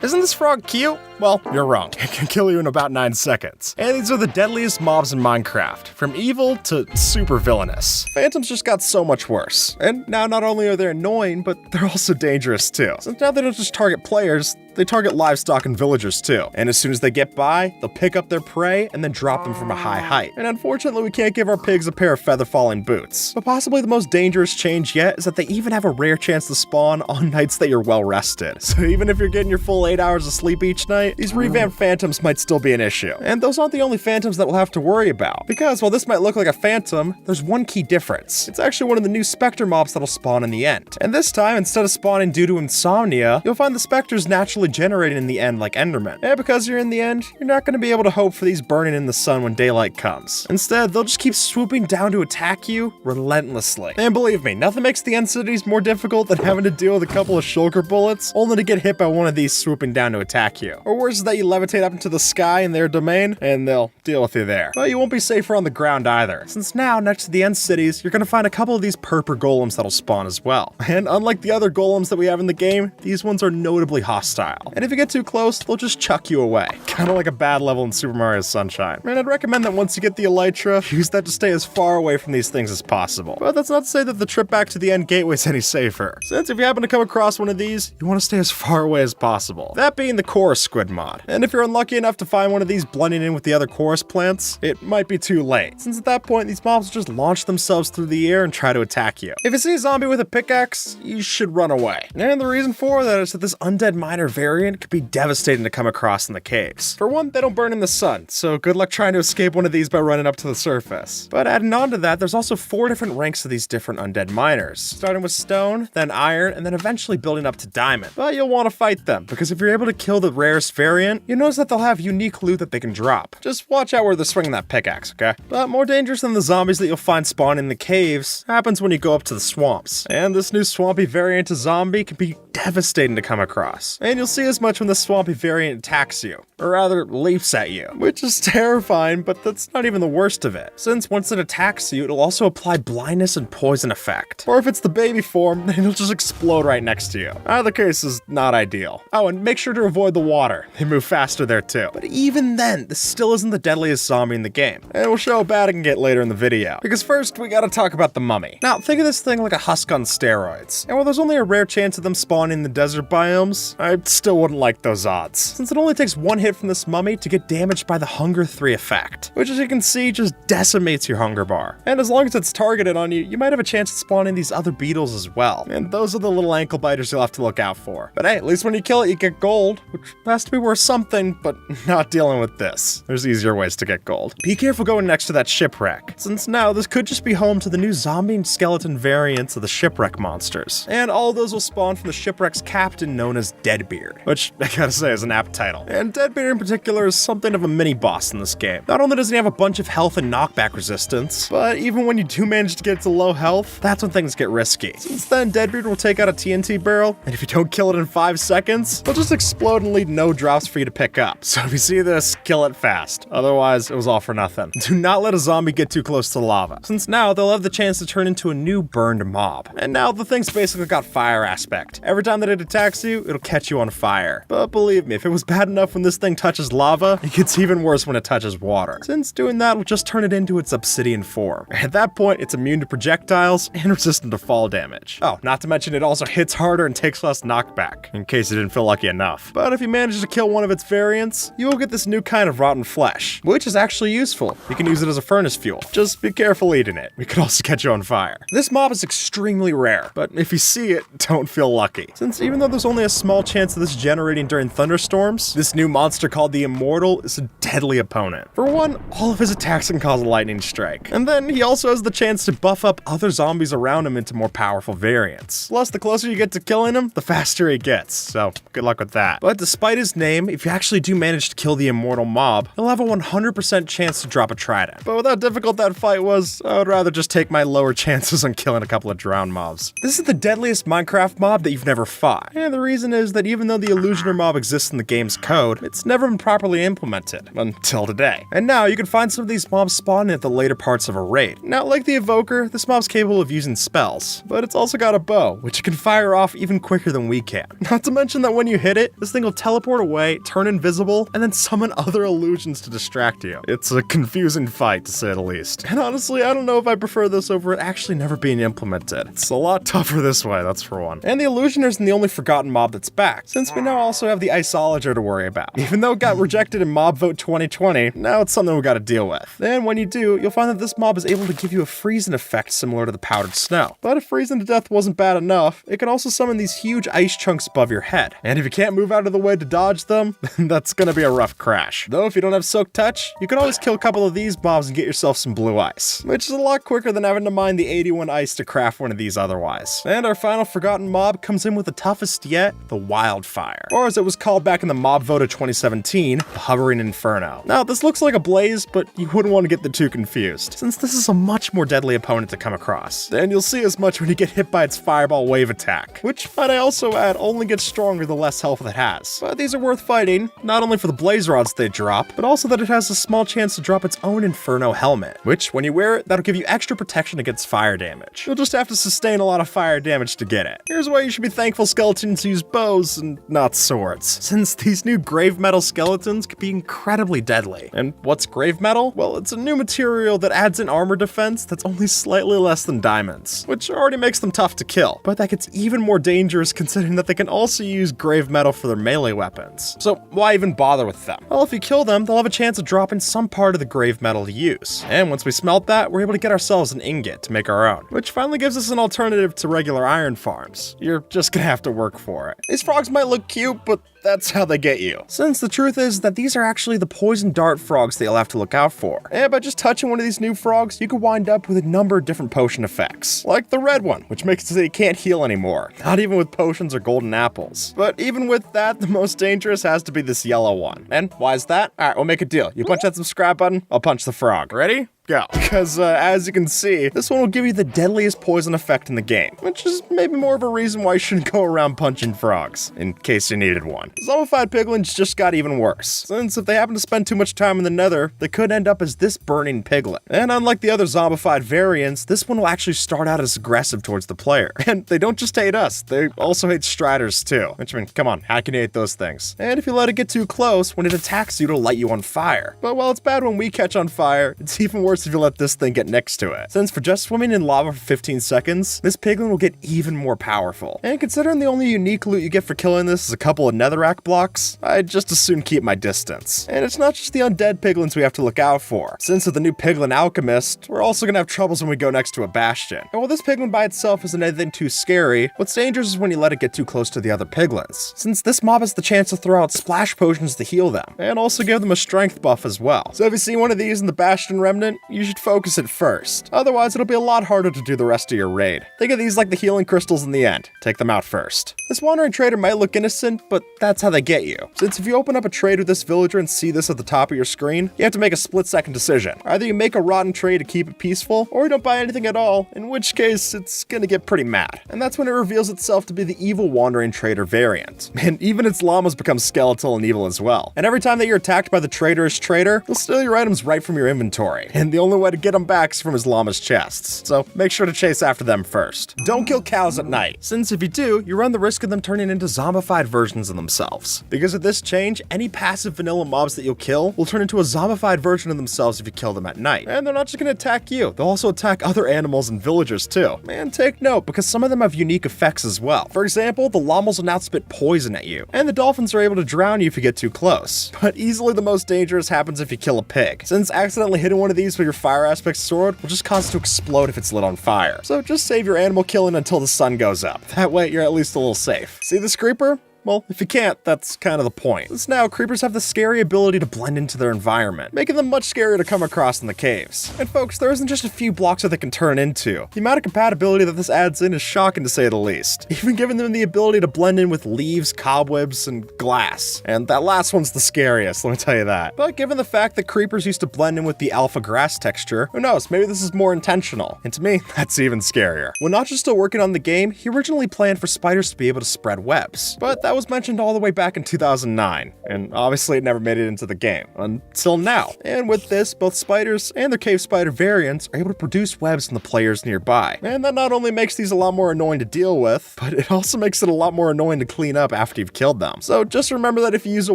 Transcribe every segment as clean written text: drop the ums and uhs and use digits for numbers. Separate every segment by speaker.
Speaker 1: Isn't this frog cute? Well, you're wrong. It can kill you in about 9 seconds. And these are the deadliest mobs in Minecraft, from evil to super villainous. Phantoms just got so much worse. And now not only are they annoying, but they're also dangerous too. Since now they don't just target players, they target livestock and villagers too. And as soon as they get by, they'll pick up their prey and then drop them from a high height. And unfortunately, we can't give our pigs a pair of feather falling boots. But possibly the most dangerous change yet is that they even have a rare chance to spawn on nights that you're well rested. So even if you're getting your full 8 hours of sleep each night, these revamped phantoms might still be an issue. And those aren't the only phantoms that we'll have to worry about. Because while this might look like a phantom, there's one key difference. It's actually one of the new specter mobs that'll spawn in the end. And this time, instead of spawning due to insomnia, you'll find the specters naturally generated in the end like Endermen. And because you're in the end, you're not going to be able to hope for these burning in the sun when daylight comes. Instead, they'll just keep swooping down to attack you relentlessly. And believe me, nothing makes the end cities more difficult than having to deal with a couple of shulker bullets, only to get hit by one of these swooping down to attack you. Or worse is that you levitate up into the sky in their domain, and they'll deal with you there. But you won't be safer on the ground either, since now, next to the end cities, you're going to find a couple of these purper golems that'll spawn as well. And unlike the other golems that we have in the game, these ones are notably hostile. And if you get too close, they'll just chuck you away. Kind of like a bad level in Super Mario Sunshine. And I'd recommend that once you get the Elytra, use that to stay as far away from these things as possible. But that's not to say that the trip back to the end gateway is any safer, since if you happen to come across one of these, you want to stay as far away as possible. That being the Chorus Squid mod. And if you're unlucky enough to find one of these blending in with the other chorus plants, it might be too late, since at that point these mobs will just launch themselves through the air and try to attack you. If you see a zombie with a pickaxe, you should run away. And the reason for that is that this undead miner variant could be devastating to come across in the caves. For one, they don't burn in the sun, so good luck trying to escape one of these by running up to the surface. But adding on to that, there's also 4 different ranks of these different undead miners, starting with stone, then iron, and then eventually building up to diamond. But you'll want to fight them, because if you're able to kill the rarest variant, you notice that they'll have unique loot that they can drop. Just watch out where they're swinging that pickaxe, okay? But more dangerous than the zombies that you'll find spawn in the caves happens when you go up to the swamps. And this new swampy variant of zombie can be devastating to come across. And you'll see as much when the swampy variant attacks you, or rather leaps at you, which is terrifying, but that's not even the worst of it, since once it attacks you, it'll also apply blindness and poison effect. Or if it's the baby form, then it'll just explode right next to you. Either case is not ideal. Oh, and make sure to avoid the water. They move faster there too. But even then, this still isn't the deadliest zombie in the game, and we'll show how bad it can get later in the video. Because first, we gotta talk about the mummy. Now, think of this thing like a husk on steroids. And while there's only a rare chance of them spawning in the desert biomes, I still wouldn't like those odds, since it only takes one hit from this mummy to get damaged by the Hunger 3 effect, which as you can see just decimates your hunger bar. And as long as it's targeted on you, you might have a chance of spawning these other beetles as well. And those are the little ankle biters you'll have to look out for. But hey, at least when you kill it, you get gold, which has to be worth something, but not dealing with this. There's easier ways to get gold. Be careful going next to that shipwreck, since now this could just be home to the new zombie and skeleton variants of the shipwreck monsters. And all of those will spawn from the shipwreck's captain known as Deadbeard, which I gotta say is an apt title. And Deadbeard in particular is something of a mini-boss in this game. Not only does he have a bunch of health and knockback resistance, but even when you do manage to get to low health, that's when things get risky. Since then, Deadbeard will take out a TNT barrel, and if you don't kill it in 5 seconds, it'll just explode and leave no drops for you to pick up. So if you see this, kill it fast. Otherwise, it was all for nothing. Do not let a zombie get too close to the lava, since now they'll have the chance to turn into a new burned mob. And now the thing's basically got fire aspect. Every time that it attacks you, it'll catch you on fire. But believe me, if it was bad enough when this thing touches lava, it gets even worse when it touches water, since doing that will just turn it into its obsidian form. At that point, it's immune to projectiles and resistant to fall damage. Oh, not to mention it also hits harder and takes less knockback, in case you didn't feel lucky enough. But if you manage to kill one of its variants, you will get this new kind of rotten flesh, which is actually useful. You can use it as a furnace fuel. Just be careful eating it. It could also catch you on fire. This mob is extremely rare, but if you see it, don't feel lucky, since even though there's only a small chance of this generating during thunderstorms, this new monster called the Immortal is a deadly opponent. For one, all of his attacks can cause a lightning strike, and then he also has the chance to buff up other zombies around him into more powerful variants. Plus, the closer you get to killing him, the faster he gets, so good luck with that. But despite his name, if you actually do manage to kill the Immortal mob, he'll have a 100% chance to drop a trident. But with how difficult that fight was, I would rather just take my lower chances on killing a couple of drowned mobs. This is the deadliest Minecraft mob that you've never fought, and the reason is that even though though the Illusioner mob exists in the game's code, it's never been properly implemented, until today. And now you can find some of these mobs spawning at the later parts of a raid. Now, like the Evoker, this mob's capable of using spells, but it's also got a bow, which it can fire off even quicker than we can. Not to mention that when you hit it, this thing will teleport away, turn invisible, and then summon other illusions to distract you. It's a confusing fight, to say the least. And honestly, I don't know if I prefer this over it actually never being implemented. It's a lot tougher this way, that's for one. And the Illusioner isn't the only forgotten mob that's back, since we now also have the Isolager to worry about. Even though it got rejected in Mob Vote 2020, now it's something we gotta deal with. And when you do, you'll find that this mob is able to give you a freezing effect similar to the powdered snow. But if freezing to death wasn't bad enough, it can also summon these huge ice chunks above your head. And if you can't move out of the way to dodge them, that's gonna be a rough crash. Though if you don't have Soak Touch, you can always kill a couple of these mobs and get yourself some blue ice, which is a lot quicker than having to mine the 81 ice to craft one of these otherwise. And our final forgotten mob comes in with the toughest yet, the Wildfire. Or as it was called back in the Mob Vote of 2017, the Hovering Inferno. Now, this looks like a blaze, but you wouldn't want to get the two confused, since this is a much more deadly opponent to come across. And you'll see as much when you get hit by its Fireball Wave attack, which, might I also add, only gets stronger the less health it has. But these are worth fighting, not only for the blaze rods they drop, but also that it has a small chance to drop its own Inferno helmet, which, when you wear it, that'll give you extra protection against fire damage. You'll just have to sustain a lot of fire damage to get it. Here's why you should be thankful skeletons use bows and not swords, since these new grave metal skeletons can be incredibly deadly. And what's grave metal? Well, it's a new material that adds an armor defense that's only slightly less than diamonds, which already makes them tough to kill, but that gets even more dangerous considering that they can also use grave metal for their melee weapons. So why even bother with them? Well, if you kill them, they'll have a chance of dropping some part of the grave metal to use. And once we smelt that, we're able to get ourselves an ingot to make our own, which finally gives us an alternative to regular iron farms. You're just gonna have to work for it. These frogs might look cute, but that's how they get you. Since the truth is that these are actually the poison dart frogs that you'll have to look out for. And by just touching one of these new frogs, you could wind up with a number of different potion effects. Like the red one, which makes it so you can't heal anymore. Not even with potions or golden apples. But even with that, the most dangerous has to be this yellow one. And why is that? Alright, we'll make a deal. You punch that subscribe button, I'll punch the frog. Ready? Go. Because as you can see, this one will give you the deadliest poison effect in the game, which is maybe more of a reason why you shouldn't go around punching frogs, in case you needed one. Zombified piglins just got even worse, since if they happen to spend too much time in the nether, they could end up as this burning piglet. And unlike the other zombified variants, this one will actually start out as aggressive towards the player. And they don't just hate us, they also hate striders too. Which, I mean, come on, how can you hate those things? And if you let it get too close, when it attacks you, it'll light you on fire. But while it's bad when we catch on fire, it's even worse if you let this thing get next to it. Since for just swimming in lava for 15 seconds, this piglin will get even more powerful. And considering the only unique loot you get for killing this is a couple of netherrack blocks, I'd just as soon keep my distance. And it's not just the undead piglins we have to look out for. Since with the new piglin alchemist, we're also gonna have troubles when we go next to a bastion. And while this piglin by itself isn't anything too scary, what's dangerous is when you let it get too close to the other piglins, since this mob has the chance to throw out splash potions to heal them, and also give them a strength buff as well. So if you see one of these in the bastion remnant, you should focus it first. Otherwise, it'll be a lot harder to do the rest of your raid. Think of these like the healing crystals in the end. Take them out first. This wandering trader might look innocent, but that's how they get you. Since if you open up a trade with this villager and see this at the top of your screen, you have to make a split-second decision. Either you make a rotten trade to keep it peaceful, or you don't buy anything at all, in which case it's gonna get pretty mad. And that's when it reveals itself to be the evil wandering trader variant. And even its llamas become skeletal and evil as well. And every time that you're attacked by the traitorous trader, he'll steal your items right from your inventory. And the only way to get them back is from his llama's chests. So make sure to chase after them first. Don't kill cows at night, since if you do, you run the risk of them turning into zombified versions of themselves. Because of this change, any passive vanilla mobs that you'll kill will turn into a zombified version of themselves if you kill them at night. And they're not just gonna attack you, they'll also attack other animals and villagers too. And take note, because some of them have unique effects as well. For example, the llamas will now spit poison at you, and the dolphins are able to drown you if you get too close. But easily the most dangerous happens if you kill a pig, since accidentally hitting one of these with your fire aspect sword will just cause it to explode if it's lit on fire. So just save your animal killing until the sun goes up. That way you're at least a little safe. See this creeper? Well, if you can't, that's kind of the point. Since now, creepers have the scary ability to blend into their environment, making them much scarier to come across in the caves. And folks, there isn't just a few blocks that they can turn into. The amount of compatibility that this adds in is shocking to say the least, even giving them the ability to blend in with leaves, cobwebs, and glass. And that last one's the scariest, let me tell you that. But given the fact that creepers used to blend in with the alpha grass texture, who knows, maybe this is more intentional. And to me, that's even scarier. When Notch is still working on the game, he originally planned for spiders to be able to spread webs, but that that was mentioned all the way back in 2009, and obviously it never made it into the game, until now. And with this, both spiders and their cave spider variants are able to produce webs in the players nearby. And that not only makes these a lot more annoying to deal with, but it also makes it a lot more annoying to clean up after you've killed them. So just remember that if you use a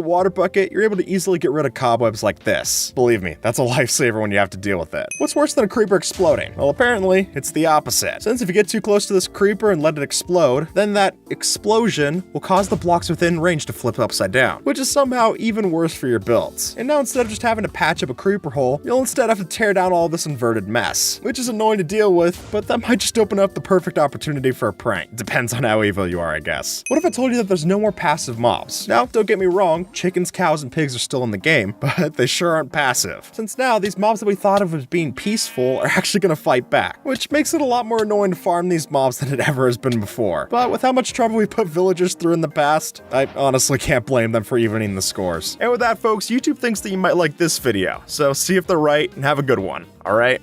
Speaker 1: water bucket, you're able to easily get rid of cobwebs like this. Believe me, that's a lifesaver when you have to deal with it. What's worse than a creeper exploding? Well, apparently, it's the opposite. Since if you get too close to this creeper and let it explode, then that explosion will cause the blocks within range to flip upside down, which is somehow even worse for your builds. And now instead of just having to patch up a creeper hole, you'll instead have to tear down all this inverted mess, which is annoying to deal with, but that might just open up the perfect opportunity for a prank. Depends on how evil you are, I guess. What if I told you that there's no more passive mobs? Now, don't get me wrong, chickens, cows, and pigs are still in the game, but they sure aren't passive. Since now, these mobs that we thought of as being peaceful are actually gonna fight back, which makes it a lot more annoying to farm these mobs than it ever has been before. But with how much trouble we put villagers through in the past, I honestly can't blame them for evening the scores. And with that, folks, YouTube thinks that you might like this video, so see if they're right and have a good one, alright?